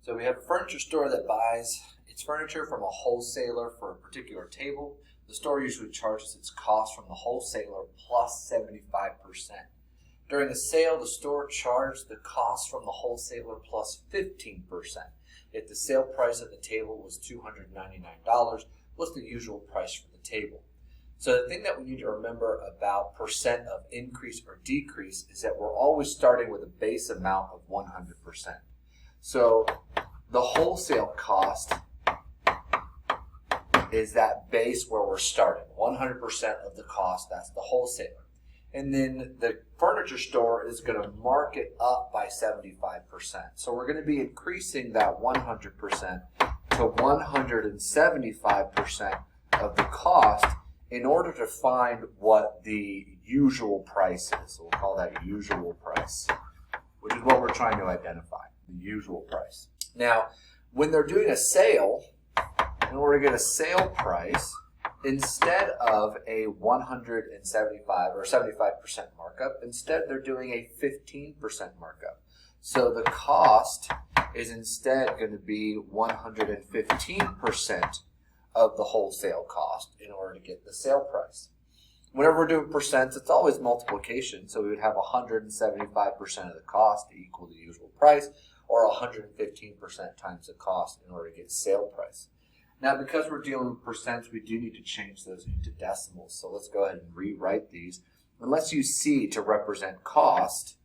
So we have a furniture store that buys its furniture from a wholesaler for a particular table. The store usually charges its cost from the wholesaler plus 75%. During the sale, the store charged the cost from the wholesaler plus 15%. If the sale price of the table was $299, what's the usual price for the table? So the thing that we need to remember about percent of increase or decrease is that we're always starting with a base amount of 100%. So the wholesale cost is that base where we're starting, 100% of the cost, that's the wholesaler. And then the furniture store is going to mark it up by 75%. So we're going to be increasing that 100% to 175% of the cost in order to find what the usual price is. So we'll call that usual price, which is what we're trying to identify, the usual price. Now, when they're doing a sale, in order to get a sale price, instead of a 175 or 75% markup, instead they're doing a 15% markup. So the cost is instead going to be 115% of the wholesale cost in order to get the sale price. Whenever we're doing percents, it's always multiplication. So we would have 175% of the cost to equal the usual price, or 115% times the cost in order to get sale price. Now, because we're dealing with percents, we do need to change those into decimals. So let's go ahead and rewrite these. And let's use C to represent cost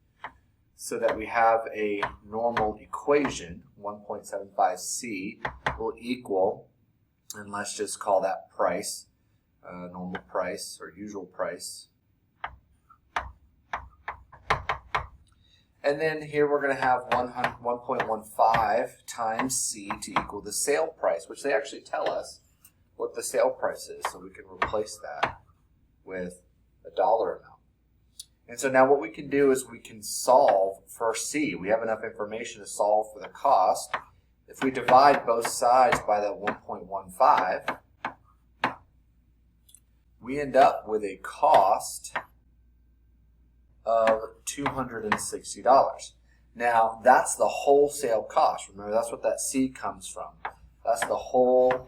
so that we have a normal equation. 1.75C will equal, and let's just call that price, normal price or usual price. And then here we're going to have 1.15 times C to equal the sale price, which they actually tell us what the sale price is. So we can replace that with a dollar amount. And so now what we can do is we can solve for C. We have enough information to solve for the cost. If we divide both sides by that 1.15, we end up with a cost of $260. Now, that's the wholesale cost. Remember, that's what that C comes from. That's the wholesale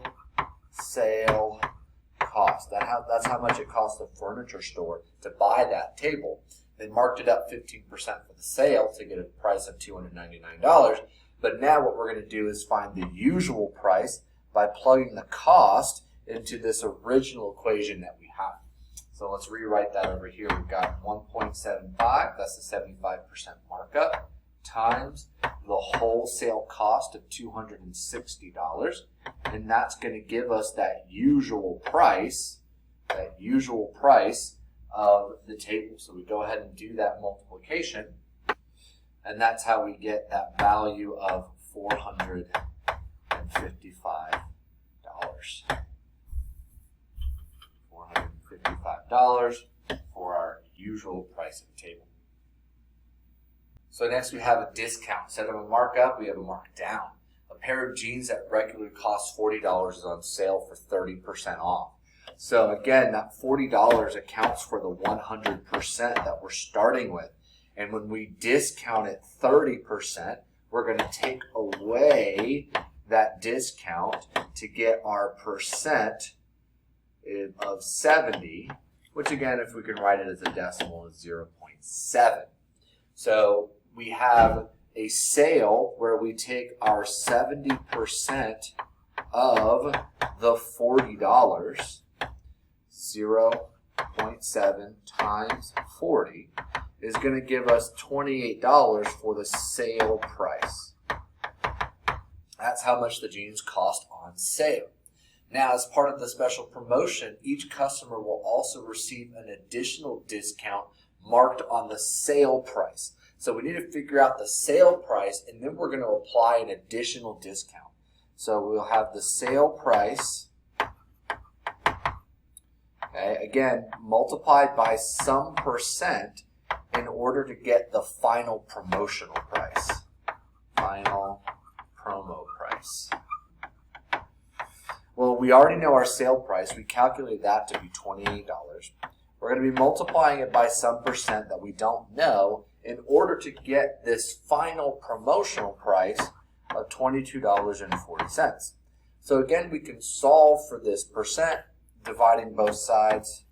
cost. That's how much it costs the furniture store to buy that table. They marked it up 15% for the sale to get a price of $299. But now what we're going to do is find the usual price by plugging the cost into this original equation that we have. So let's rewrite that over here. We've got 1.75, that's the 75% markup, times the wholesale cost of $260. And that's going to give us that usual price of the table. So we go ahead and do that multiplication. And that's how we get that value of $455 for our usual price of the table. So next we have a discount. Instead of a markup, we have a markdown. A pair of jeans that regularly costs $40 is on sale for 30% off. So again, that $40 accounts for the 100% that we're starting with. And when we discount it 30%, we're going to take away that discount to get our percent of 70, which again, if we can write it as a decimal, is 0.7. So we have a sale where we take our 70% of the $40, 0.7 times 40, is going to give us $28 for the sale price. That's how much the jeans cost on sale. Now, as part of the special promotion, each customer will also receive an additional discount marked on the sale price. So we need to figure out the sale price, and then we're going to apply an additional discount. So we'll have the sale price, okay, again, multiplied by some percent in order to get the final promotional price. Final promo price. Well, we already know our sale price. We calculated that to be $28. We're going to be multiplying it by some percent that we don't know in order to get this final promotional price of of $22.40. So again, we can solve for this percent, dividing both sides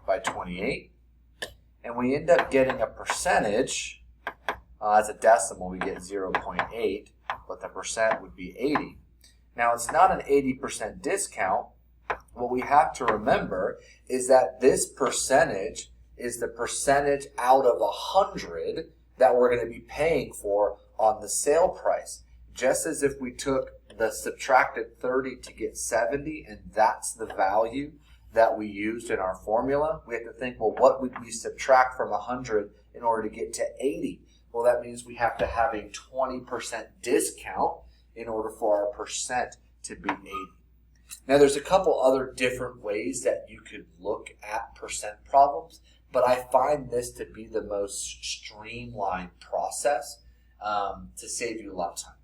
by 28. And we end up getting a percentage. As a decimal, we get 0.8, but the percent would be 80. Now, it's not an 80% discount. What we have to remember is that this percentage is the percentage out of 100 that we're going to be paying for on the sale price. Just as if we took the subtracted 30 to get 70, and that's the value that we used in our formula, we have to think, well, what would we subtract from 100 in order to get to 80? Well, that means we have to have a 20% discount in order for our percent to be 80. Now, there's a couple other different ways that you could look at percent problems, but I find this to be the most streamlined process to save you a lot of time.